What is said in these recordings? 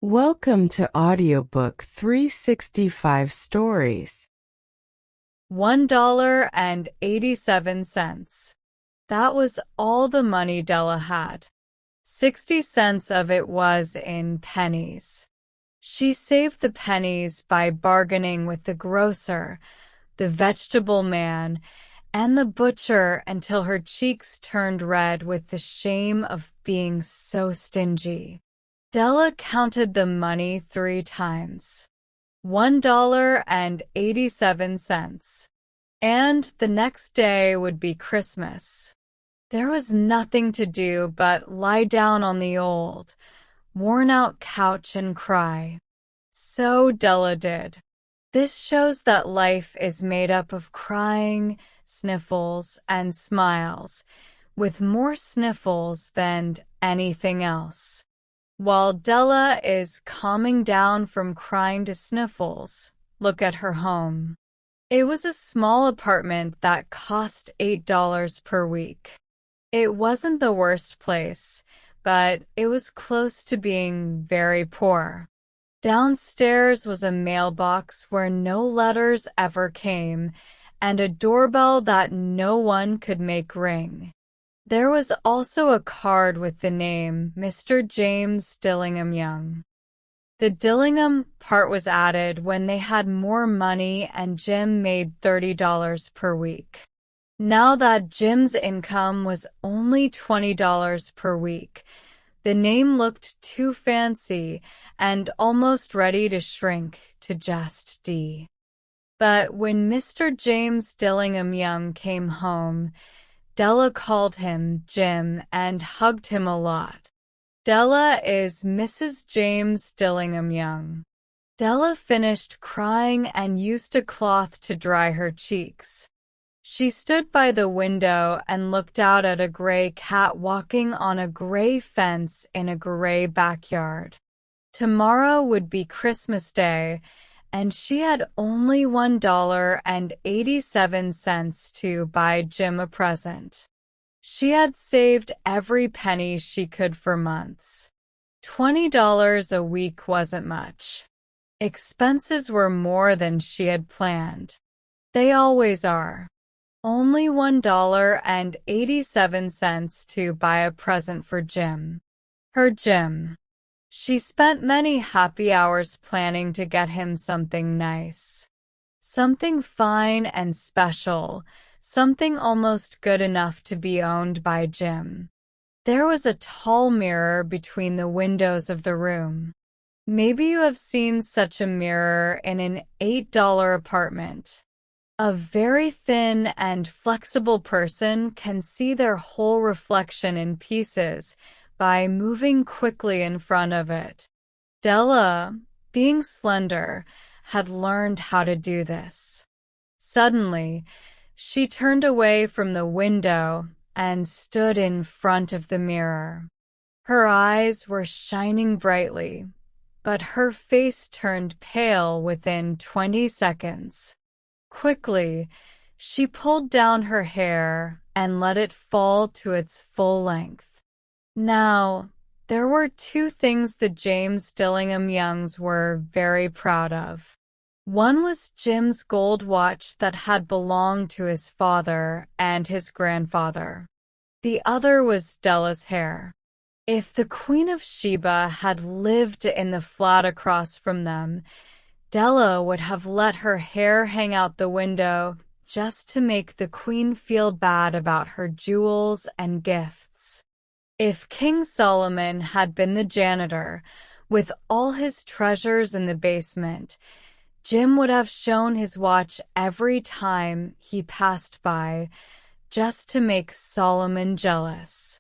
Welcome to Audiobook 365 Stories. $1.87. That was all the money Della had. 60 cents of it was in pennies. She saved the pennies by bargaining with the grocer, the vegetable man, and the butcher until her cheeks turned red with the shame of being so stingy. Della counted the money 3 times. $1.87. And the next day would be Christmas. There was nothing to do but lie down on the old, worn-out couch and cry. So Della did. This shows that life is made up of crying, sniffles, and smiles, with more sniffles than anything else. While Della is calming down from crying to sniffles, look at her home. It was a small apartment that cost $8 per week. It wasn't the worst place, but it was close to being very poor. Downstairs was a mailbox where no letters ever came, and a doorbell that no one could make ring. There was also a card with the name Mr. James Dillingham Young. The Dillingham part was added when they had more money and Jim made $30 per week. Now that Jim's income was only $20 per week, the name looked too fancy and almost ready to shrink to just D. But when Mr. James Dillingham Young came home, Della called him Jim and hugged him a lot. Della is Mrs. James Dillingham Young. Della finished crying and used a cloth to dry her cheeks. She stood by the window and looked out at a gray cat walking on a gray fence in a gray backyard. Tomorrow would be Christmas Day, and she had only $1.87 to buy Jim a present. She had saved every penny she could for months. $20 a week wasn't much. Expenses were more than she had planned. They always are. Only $1.87 to buy a present for Jim. Her Jim. She spent many happy hours planning to get him something nice. Something fine and special, something almost good enough to be owned by Jim. There was a tall mirror between the windows of the room. Maybe you have seen such a mirror in an $8 apartment. A very thin and flexible person can see their whole reflection in pieces by moving quickly in front of it. Della, being slender, had learned how to do this. Suddenly, she turned away from the window and stood in front of the mirror. Her eyes were shining brightly, but her face turned pale within 20 seconds. Quickly, she pulled down her hair and let it fall to its full length. Now, there were 2 things the James Dillingham Youngs were very proud of. One was Jim's gold watch that had belonged to his father and his grandfather. The other was Della's hair. If the Queen of Sheba had lived in the flat across from them, Della would have let her hair hang out the window just to make the Queen feel bad about her jewels and gifts. If King Solomon had been the janitor, with all his treasures in the basement, Jim would have shown his watch every time he passed by, just to make Solomon jealous.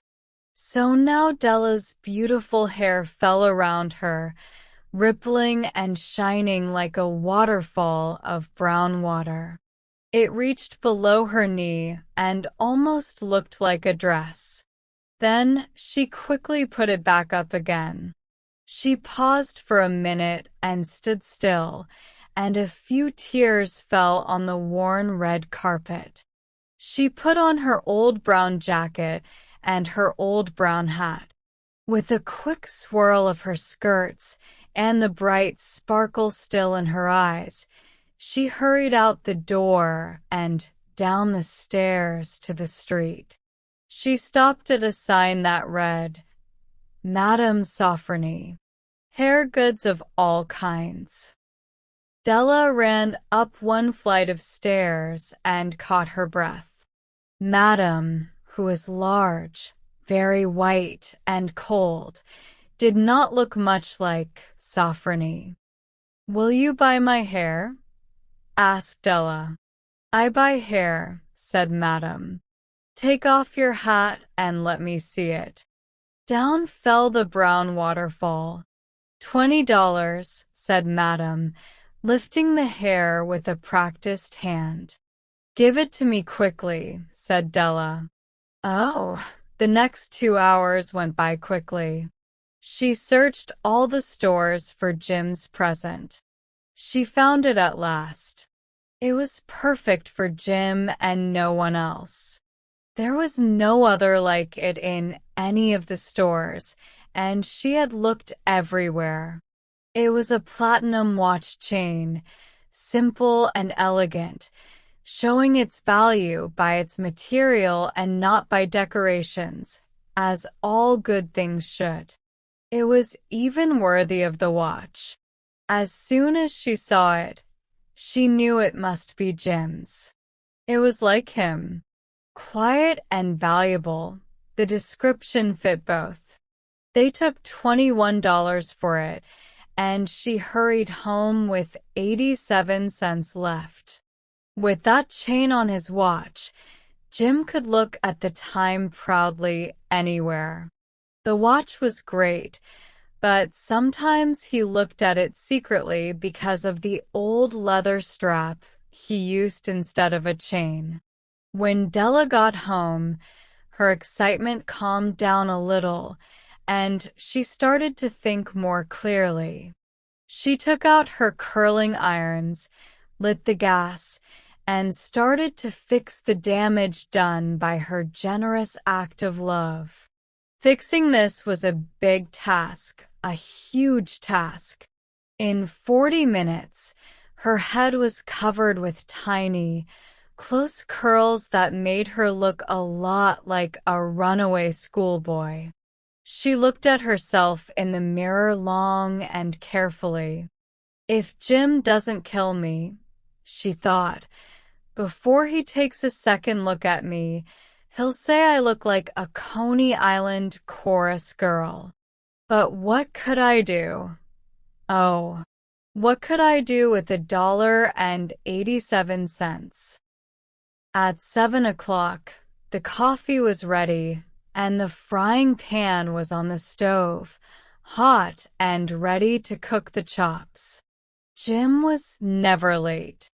So now Della's beautiful hair fell around her, rippling and shining like a waterfall of brown water. It reached below her knee and almost looked like a dress. Then she quickly put it back up again. She paused for a minute and stood still, and a few tears fell on the worn red carpet. She put on her old brown jacket and her old brown hat. With a quick swirl of her skirts and the bright sparkle still in her eyes, she hurried out the door and down the stairs to the street. She stopped at a sign that read, Madame Sofronie, hair goods of all kinds. Della ran up one flight of stairs and caught her breath. Madame, who was large, very white and cold, did not look much like Sofronie. "Will you buy my hair?" asked Della. "I buy hair," said Madame. "Take off your hat and let me see it." Down fell the brown waterfall. $20, said Madame, lifting the hair with a practiced hand. "Give it to me quickly," said Della. Oh, the next 2 hours went by quickly. She searched all the stores for Jim's present. She found it at last. It was perfect for Jim and no one else. There was no other like it in any of the stores, and she had looked everywhere. It was a platinum watch chain, simple and elegant, showing its value by its material and not by decorations, as all good things should. It was even worthy of the watch. As soon as she saw it, she knew it must be Jim's. It was like him. Quiet and valuable, the description fit both. They took $21 for it, and she hurried home with 87 cents left. With that chain on his watch, Jim could look at the time proudly anywhere. The watch was great, but sometimes he looked at it secretly because of the old leather strap he used instead of a chain. When Della got home, her excitement calmed down a little, and she started to think more clearly. She took out her curling irons, lit the gas, and started to fix the damage done by her generous act of love. Fixing this was a big task, a huge task. In 40 minutes, her head was covered with tiny, close curls that made her look a lot like a runaway schoolboy. She looked at herself in the mirror long and carefully. "If Jim doesn't kill me," she thought, "before he takes a second look at me, he'll say I look like a Coney Island chorus girl." But what could I do? Oh, what could I do with $1.87? At 7 o'clock, the coffee was ready, and the frying pan was on the stove, hot and ready to cook the chops. Jim was never late.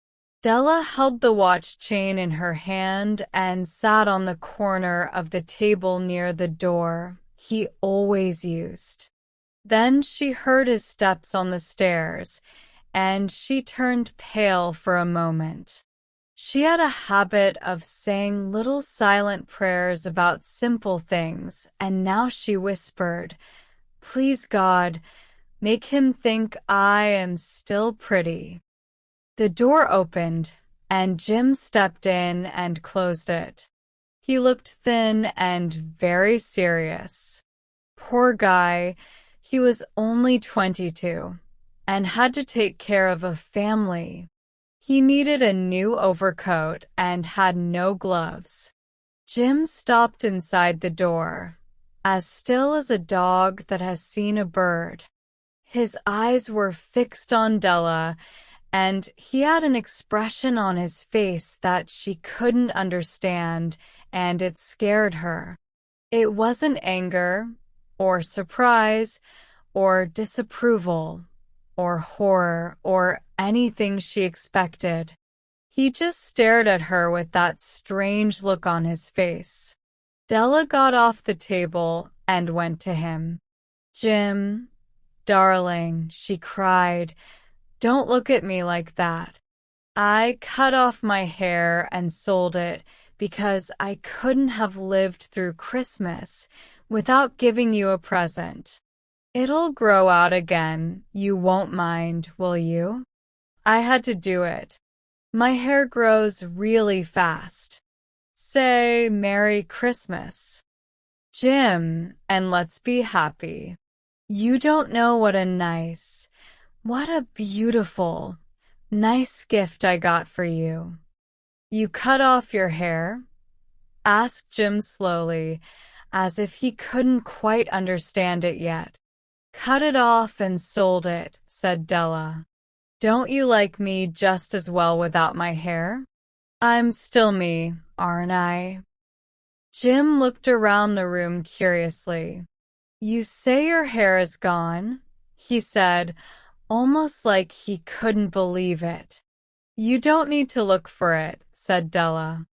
Della held the watch chain in her hand and sat on the corner of the table near the door he always used. Then she heard his steps on the stairs, and she turned pale for a moment. She had a habit of saying little silent prayers about simple things, and now she whispered, "Please God, make him think I am still pretty." The door opened, and Jim stepped in and closed it. He looked thin and very serious. Poor guy, he was only 22 and had to take care of a family. He needed a new overcoat and had no gloves. Jim stopped inside the door, as still as a dog that has seen a bird. His eyes were fixed on Della, and he had an expression on his face that she couldn't understand, and it scared her. It wasn't anger, or surprise, or disapproval, or horror, or anything she expected. He just stared at her with that strange look on his face. Della got off the table and went to him. "Jim, darling," she cried, "don't look at me like that. I cut off my hair and sold it because I couldn't have lived through Christmas without giving you a present. It'll grow out again. You won't mind, will you? I had to do it. My hair grows really fast. Say Merry Christmas, Jim, and let's be happy. You don't know what a beautiful, nice gift I got for you. You cut off your hair? Asked Jim slowly, as if he couldn't quite understand it yet. Cut it off and sold it, said Della. Don't you like me just as well without my hair? I'm still me, aren't I? Jim looked around the room curiously. You say your hair is gone, he said, almost like he couldn't believe it. You don't need to look for it, said Della.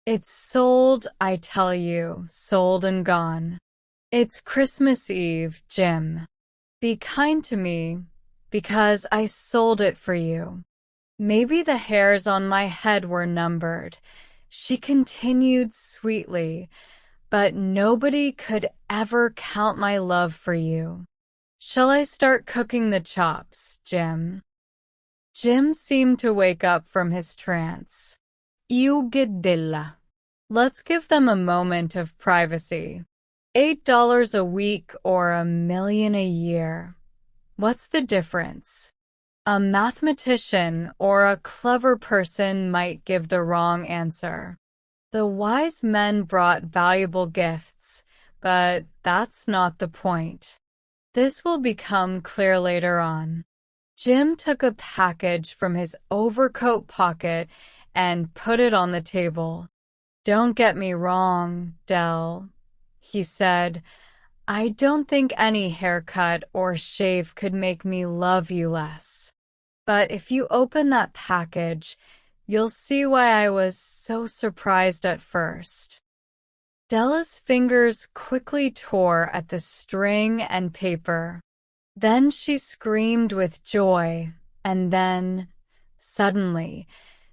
It's sold, I tell you, sold and gone. It's Christmas Eve, Jim. Be kind to me, because I sold it for you. Maybe the hairs on my head were numbered, she continued sweetly, but nobody could ever count my love for you. Shall I start cooking the chops, Jim? Jim seemed to wake up from his trance. You get Della. Let's give them a moment of privacy. $8 a week or $1 million a year. What's the difference? A mathematician or a clever person might give the wrong answer. The wise men brought valuable gifts, but that's not the point. This will become clear later on. Jim took a package from his overcoat pocket and put it on the table. Don't get me wrong, Dell, he said. I don't think any haircut or shave could make me love you less. But if you open that package, you'll see why I was so surprised at first. Della's fingers quickly tore at the string and paper. Then she screamed with joy, and then, suddenly,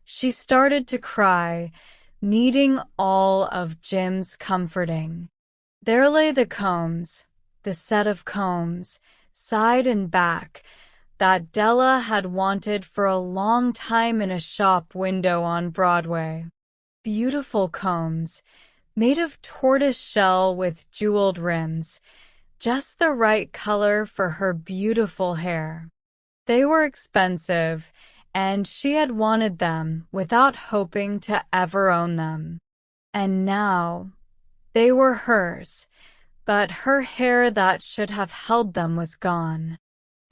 she started to cry, needing all of Jim's comforting. There lay the combs, the set of combs, side and back, that Della had wanted for a long time in a shop window on Broadway. Beautiful combs, made of tortoise shell with jeweled rims, just the right color for her beautiful hair. They were expensive, and she had wanted them without hoping to ever own them. And now, they were hers, but her hair that should have held them was gone.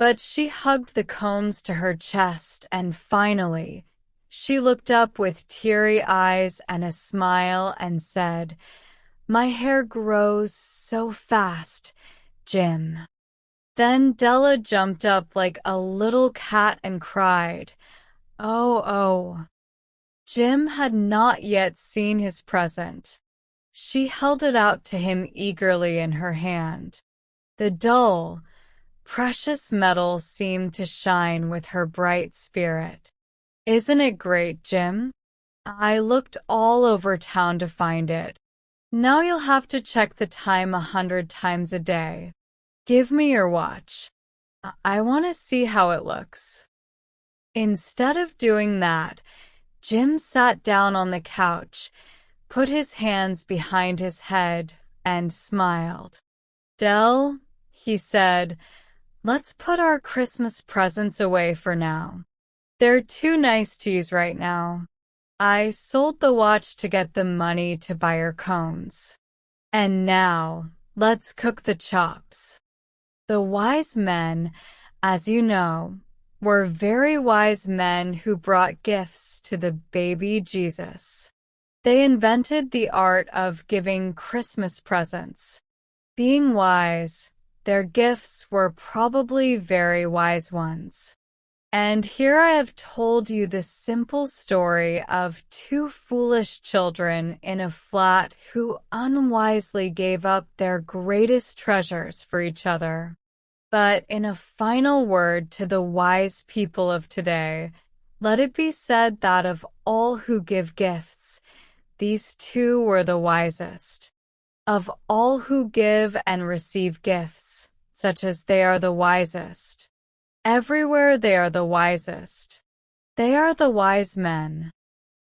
But she hugged the combs to her chest, and finally, she looked up with teary eyes and a smile and said, My hair grows so fast, Jim. Then Della jumped up like a little cat and cried, Oh, oh. Jim had not yet seen his present. She held it out to him eagerly in her hand. The dull, precious metal seemed to shine with her bright spirit. Isn't it great, Jim? I looked all over town to find it. Now you'll have to check the time 100 times a day. Give me your watch. I want to see how it looks. Instead of doing that, Jim sat down on the couch, put his hands behind his head, and smiled. Dell, he said, let's put our Christmas presents away for now. They're too nice to use right now. I sold the watch to get the money to buy her combs. And now, let's cook the chops. The wise men, as you know, were very wise men who brought gifts to the baby Jesus. They invented the art of giving Christmas presents. Being wise, their gifts were probably very wise ones. And here I have told you the simple story of two foolish children in a flat who unwisely gave up their greatest treasures for each other. But in a final word to the wise people of today, let it be said that of all who give gifts, these two were the wisest. Of all who give and receive gifts, such as they are the wisest. Everywhere they are the wisest. They are the wise men.